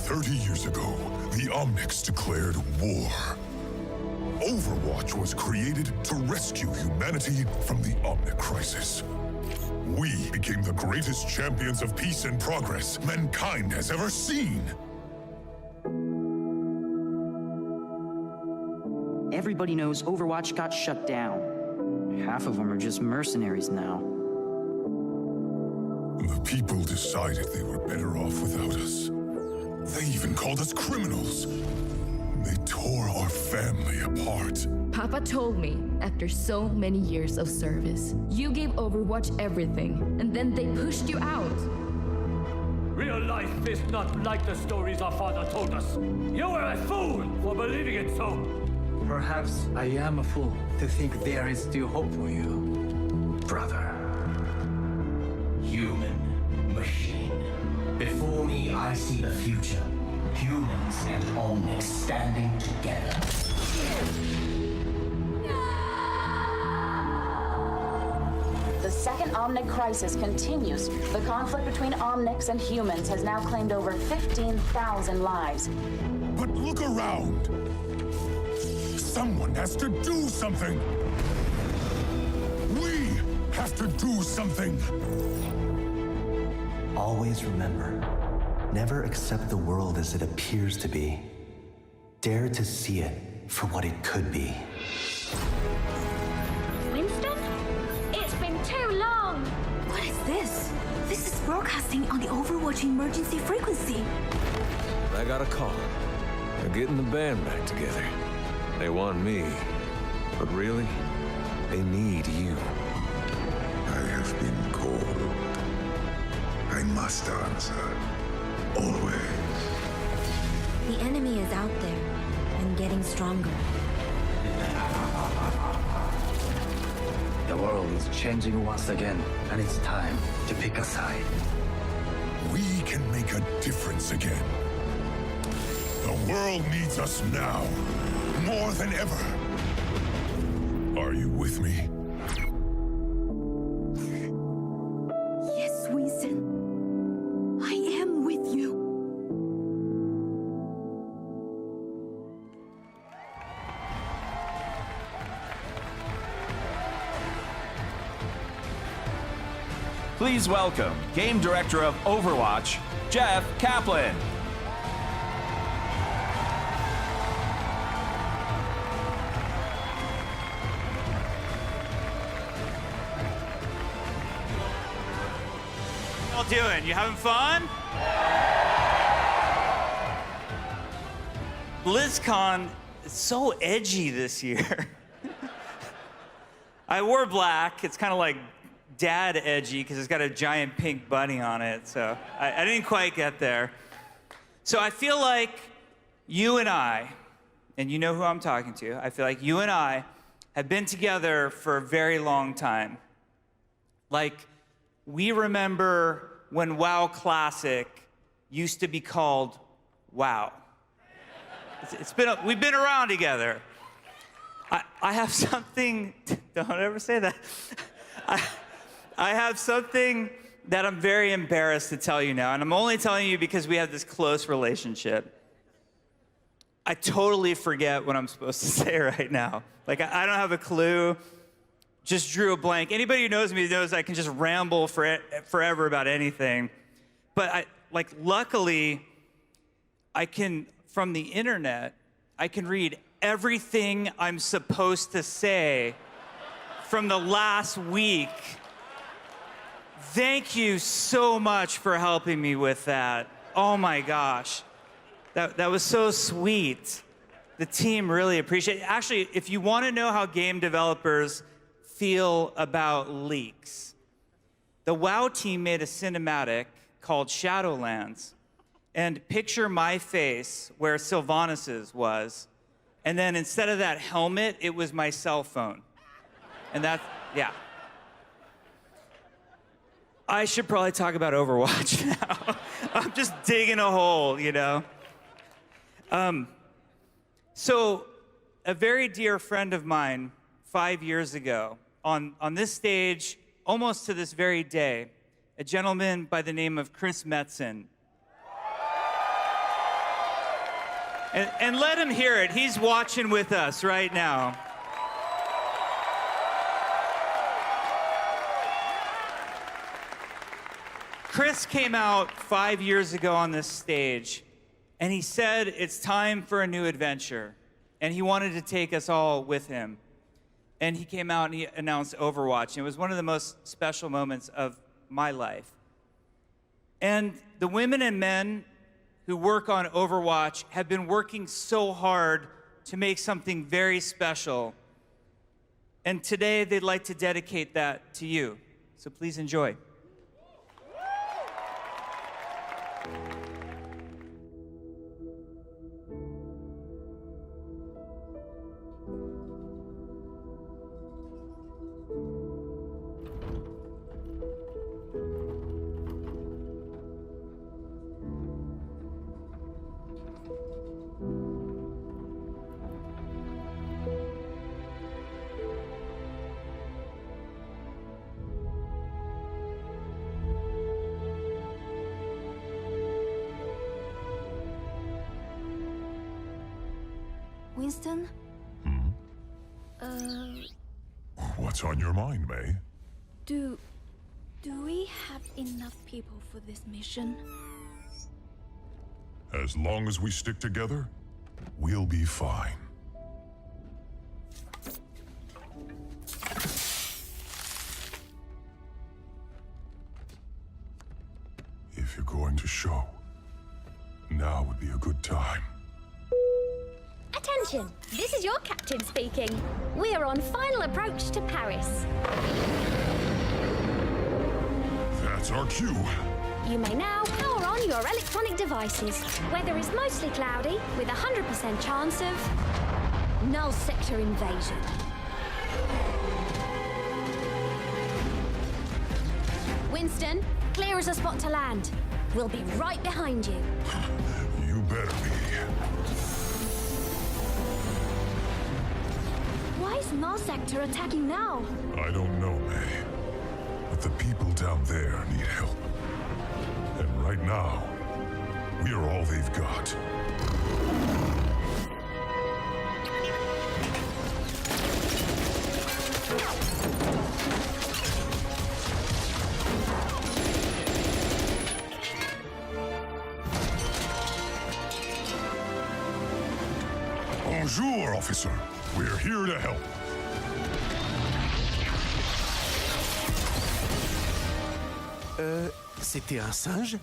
30 years ago, the Omnics declared war. Overwatch was created to rescue humanity from the Omnic crisis. We became the greatest champions of peace and progress mankind has ever seen. Everybody knows Overwatch got shut down. Half of them are just mercenaries now. The people decided they were better off without us. They even called us criminals. They tore our family apart. Papa told me, after so many years of service, you gave Overwatch everything, and then they pushed you out. Real life is not like the stories our father told us. You were a fool for believing it so. Perhaps I am a fool to think there is still hope for you, brother. Human, machine. Before me, I see the future. Humans and Omnics standing together. The second Omnic crisis continues. The conflict between Omnics and humans has now claimed over 15,000 lives. But look around. Someone has to do something. We have to do something. Always remember, never accept the world as it appears to be. Dare to see it for what it could be. Winston? It's been too long! What is this? This is broadcasting on the Overwatch emergency frequency. I got a call. They're getting the band back together. They want me, but really, they need you. I have been called. I must answer. Always. The enemy is out there and getting stronger. The world is changing once again, and it's time to pick a side. We can make a difference again. The world needs us now, more than ever. Are you with me? Yes, Winston. I am with you. Please welcome Game Director of Overwatch, Jeff Kaplan. How y'all doing? You having fun? BlizzCon is so edgy this year. I wore black. It's kind of like dad edgy because it's got a giant pink bunny on it. So I didn't quite get there. So I feel like you and I, and you know who I'm talking to, I feel like you and I have been together for a very long time. Like, we remember when WoW Classic used to be called WoW. We've been around together. I have something, don't ever say that. I have something that I'm very embarrassed to tell you now, and I'm only telling you because we have this close relationship. I totally forget what I'm supposed to say right now. Like, I don't have a clue. Just drew a blank. Anybody who knows me knows I can just ramble forever about anything. But luckily, I can, from the internet, I can read everything I'm supposed to say from the last week. Thank you so much for helping me with that. Oh my gosh. That was so sweet. The team really appreciate it. Actually, if you want to know how game developers feel about leaks, the WoW team made a cinematic called Shadowlands. And picture my face where Sylvanas' was. And then instead of that helmet, it was my cell phone. And that's, yeah. I should probably talk about Overwatch now. I'm just digging a hole, you know? So a very dear friend of mine, 5 years ago, on this stage, almost to this very day, a gentleman by the name of Chris Metzen. And let him hear it. He's watching with us right now. Chris came out 5 years ago on this stage, and he said it's time for a new adventure. And he wanted to take us all with him. And he came out and he announced Overwatch. And it was one of the most special moments of my life. And the women and men who work on Overwatch have been working so hard to make something very special. And today they'd like to dedicate that to you. So please enjoy. Winston? What's on your mind, May? Do we have enough people for this mission? As long as we stick together, we'll be fine. If you're going to show, now would be a good time. Attention! This is your captain speaking. We are on final approach to Paris. That's our cue. You may now power on your electronic devices. Weather is mostly cloudy, with a 100% chance of null sector invasion. Winston, clear as a spot to land. We'll be right behind you. You better be. Why is null sector attacking now? I don't know, May. But the people down there need help. And right now, we are all they've got. Bonjour, officer. We're here to help. C'était un singe?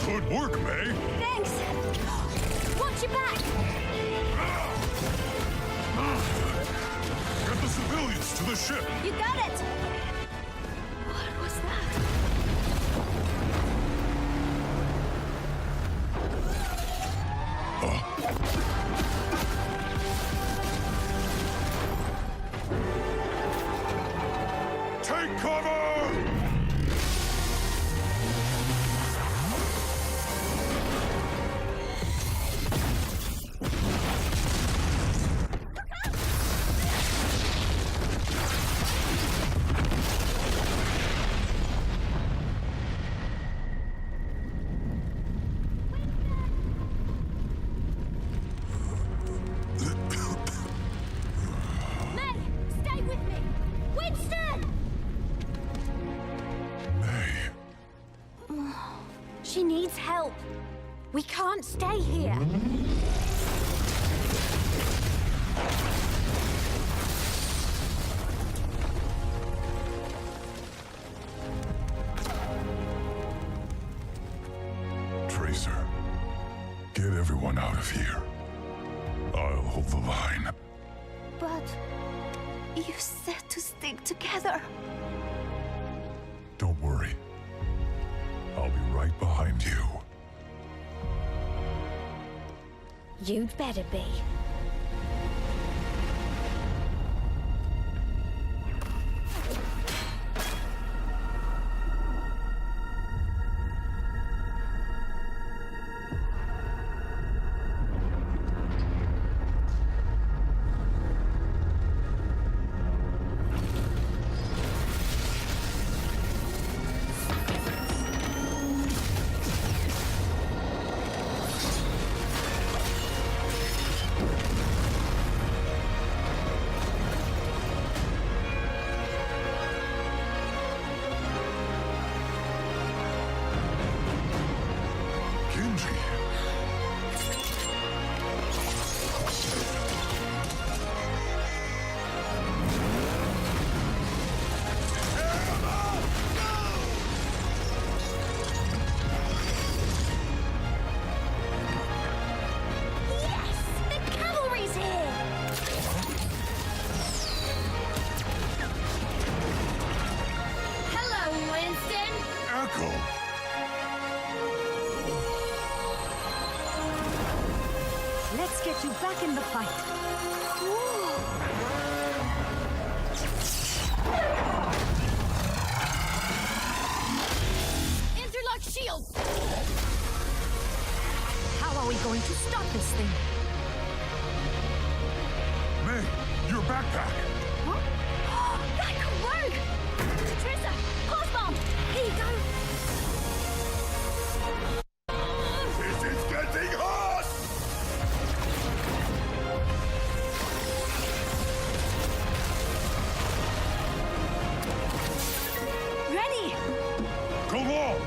Good work, May. Thanks! Watch your back! Get the civilians to the ship. You got it! What was that? Take cover! May, stay with me! Winston! May. She needs help. We can't stay here. Tracer, get everyone out of here. I'll hold the line. But you said to stick together. Don't worry. I'll be right behind you. You'd better be. bounty. Yes! The cavalry's here! Hello, Winston! Echo! Let's get you back in the fight. Interlock shields! How are we going to stop this thing? May, your backpack! That could work! Trissa, pause bomb! Here you go! This is getting hot! Ready! Go on!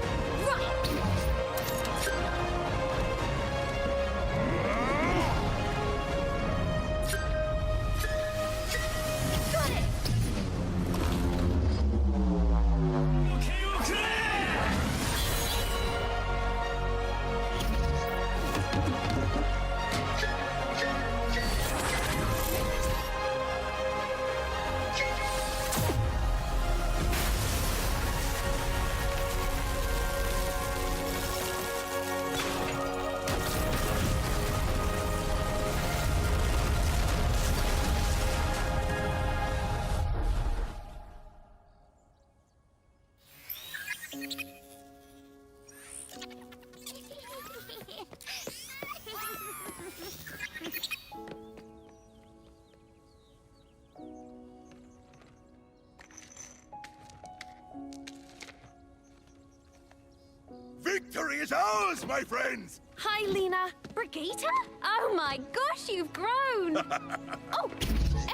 Got it! Victory is ours, my friends! Hi, Lena. Brigitte? Oh my gosh, you've grown! Oh,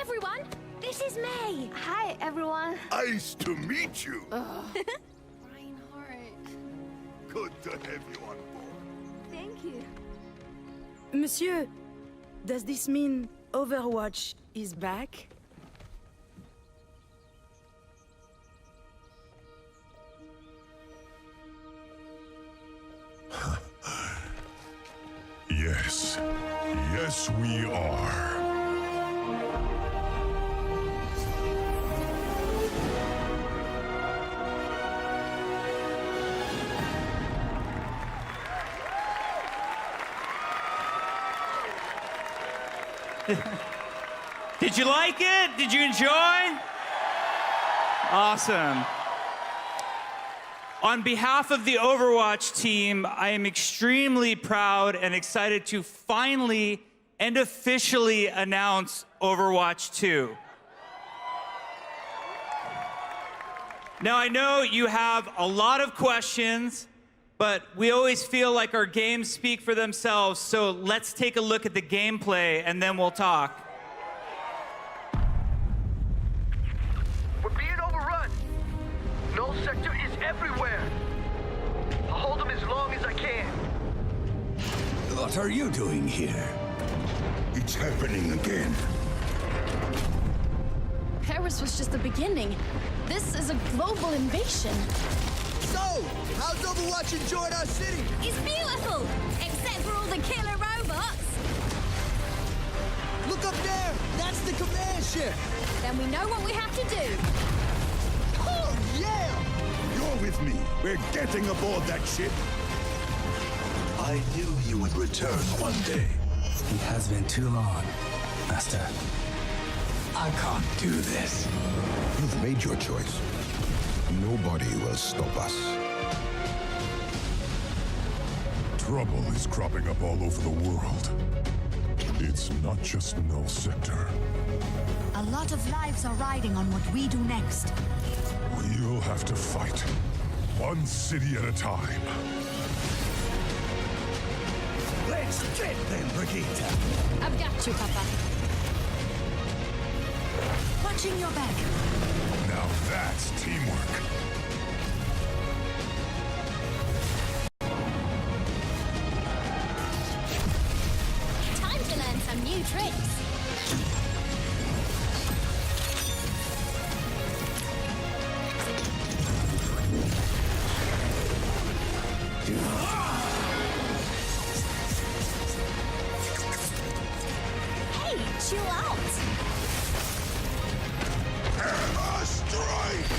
everyone, this is May. Hi, everyone. Nice to meet you! Reinhardt. Good to have you on board. Thank you. Monsieur, does this mean Overwatch is back? Yes. Yes, we are. Did you like it? Did you enjoy? Awesome. On behalf of the Overwatch team, I am extremely proud and excited to finally and officially announce Overwatch 2. Now, I know you have a lot of questions, but we always feel like our games speak for themselves, so let's take a look at the gameplay and then we'll talk. We're being overrun. Null sector is everywhere. I'll hold them as long as I can. What are you doing here? It's happening again. Paris was just the beginning. This is a global invasion. So, how's Overwatch enjoying our city? It's beautiful, except for all the killer robots. Look up there. That's the command ship. Then we know what we have to do. Oh, yeah! You're with me. We're getting aboard that ship. I knew you would return one day. It has been too long, Master. I can't do this. You've made your choice. Nobody will stop us. Trouble is cropping up all over the world. It's not just Null Sector. A lot of lives are riding on what we do next. We'll have to fight. One city at a time. Let's get them, Brigitte. I've got you, Papa. Watching your back. Now that's teamwork. Hey, chill out. Hammer strike!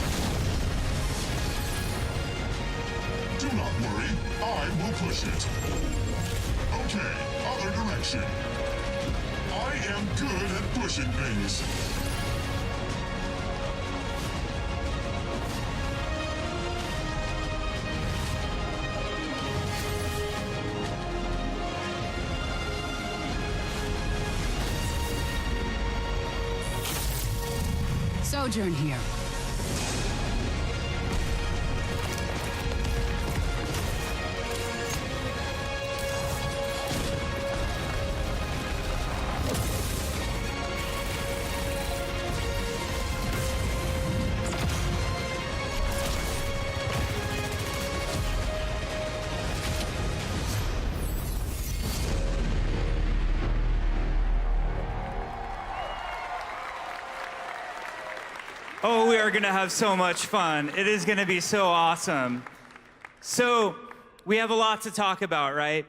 Do not worry, I will push it. Okay, other direction. I am good at pushing things. Sojourn here. Oh, we are going to have so much fun. It is going to be so awesome. So, we have a lot to talk about, right?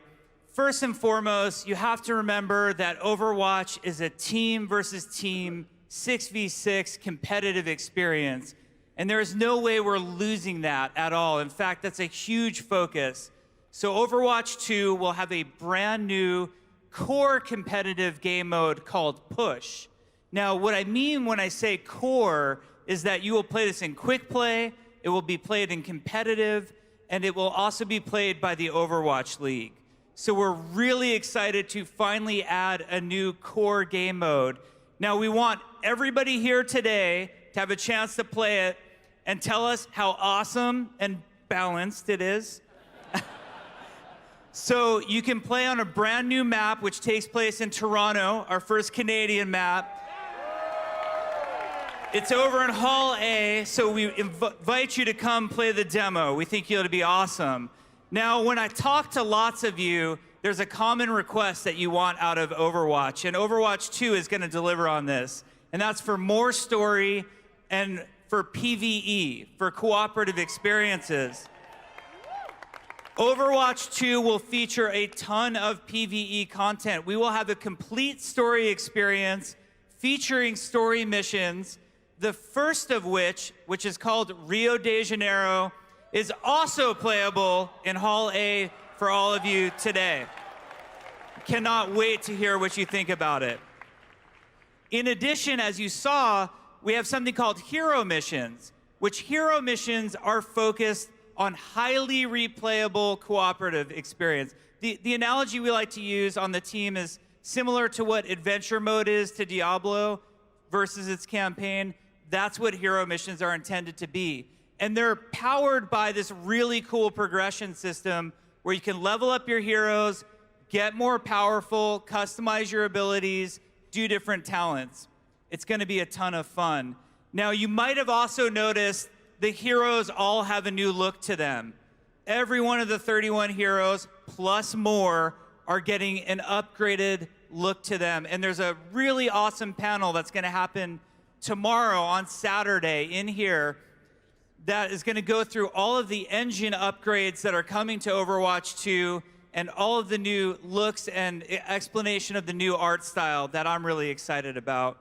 First and foremost, you have to remember that Overwatch is a team versus team 6v6 competitive experience. And there is no way we're losing that at all. In fact, that's a huge focus. So Overwatch 2 will have a brand new core competitive game mode called Push. Now, what I mean when I say core is that you will play this in quick play, it will be played in competitive, and it will also be played by the Overwatch League. So we're really excited to finally add a new core game mode. Now, we want everybody here today to have a chance to play it and tell us how awesome and balanced it is. So you can play on a brand new map, which takes place in Toronto, our first Canadian map. It's over in Hall A, so we invite you to come play the demo. We think it'll be awesome. Now, when I talk to lots of you, there's a common request that you want out of Overwatch, and Overwatch 2 is going to deliver on this. And that's for more story and for PvE, for cooperative experiences. Overwatch 2 will feature a ton of PvE content. We will have a complete story experience featuring story missions, the first of which is called Rio de Janeiro, is also playable in Hall A for all of you today. Cannot wait to hear what you think about it. In addition, as you saw, we have something called hero missions, which hero missions are focused on highly replayable cooperative experience. The analogy we like to use on the team is similar to what adventure mode is to Diablo versus its campaign. That's what hero missions are intended to be. And they're powered by this really cool progression system where you can level up your heroes, get more powerful, customize your abilities, do different talents. It's going to be a ton of fun. Now, you might have also noticed the heroes all have a new look to them. Every one of the 31 heroes, plus more, are getting an upgraded look to them. And there's a really awesome panel that's going to happen tomorrow on Saturday in here that is going to go through all of the engine upgrades that are coming to Overwatch 2 and all of the new looks and explanation of the new art style that I'm really excited about.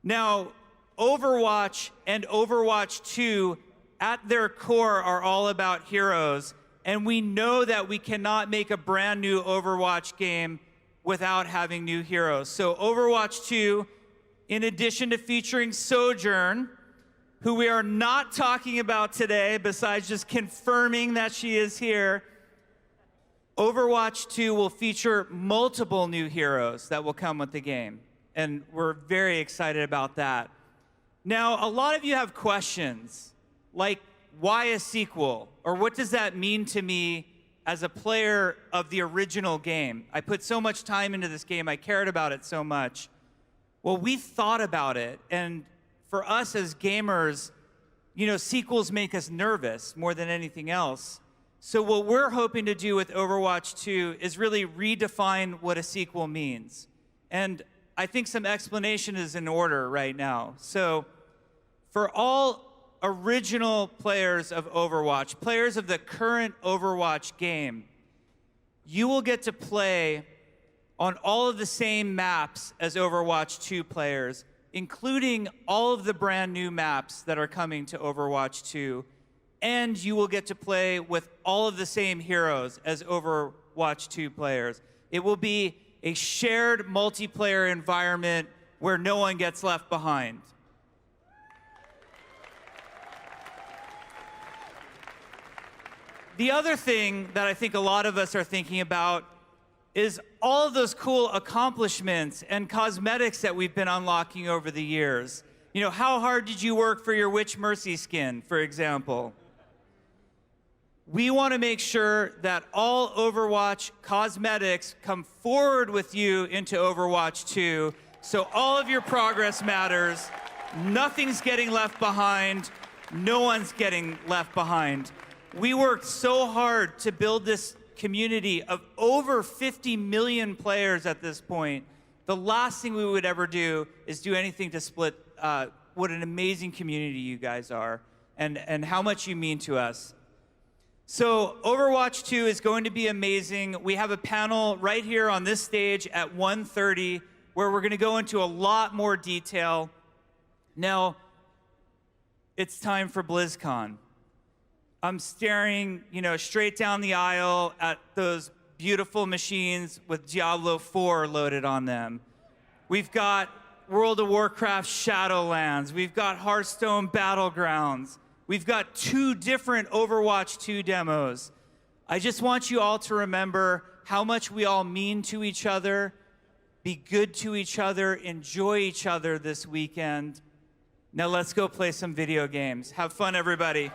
Now, Overwatch and Overwatch 2 at their core are all about heroes, and we know that we cannot make a brand new Overwatch game without having new heroes. So Overwatch 2, in addition to featuring Sojourn, who we are not talking about today, besides just confirming that she is here, Overwatch 2 will feature multiple new heroes that will come with the game, and we're very excited about that. Now, a lot of you have questions, like why a sequel? Or what does that mean to me as a player of the original game? I put so much time into this game, I cared about it so much. Well, we thought about it, and for us as gamers, you know, sequels make us nervous more than anything else. So what we're hoping to do with Overwatch 2 is really redefine what a sequel means. And I think some explanation is in order right now. So for all original players of Overwatch, players of the current Overwatch game, you will get to play on all of the same maps as Overwatch 2 players, including all of the brand new maps that are coming to Overwatch 2. And you will get to play with all of the same heroes as Overwatch 2 players. It will be a shared multiplayer environment where no one gets left behind. The other thing that I think a lot of us are thinking about is all of those cool accomplishments and cosmetics that we've been unlocking over the years. You know, how hard did you work for your Witch Mercy skin, for example? We want to make sure that all Overwatch cosmetics come forward with you into Overwatch 2, so all of your progress matters, nothing's getting left behind, no one's getting left behind. We worked so hard to build this community of over 50 million players at this point. The last thing we would ever do is do anything to split what an amazing community you guys are and how much you mean to us. So Overwatch 2 is going to be amazing. We have a panel right here on this stage at 1:30 where we're going to go into a lot more detail. Now, it's time for BlizzCon. I'm staring, straight down the aisle at those beautiful machines with Diablo 4 loaded on them. We've got World of Warcraft Shadowlands. We've got Hearthstone Battlegrounds. We've got 2 different Overwatch 2 demos. I just want you all to remember how much we all mean to each other, be good to each other, enjoy each other this weekend. Now let's go play some video games. Have fun, everybody.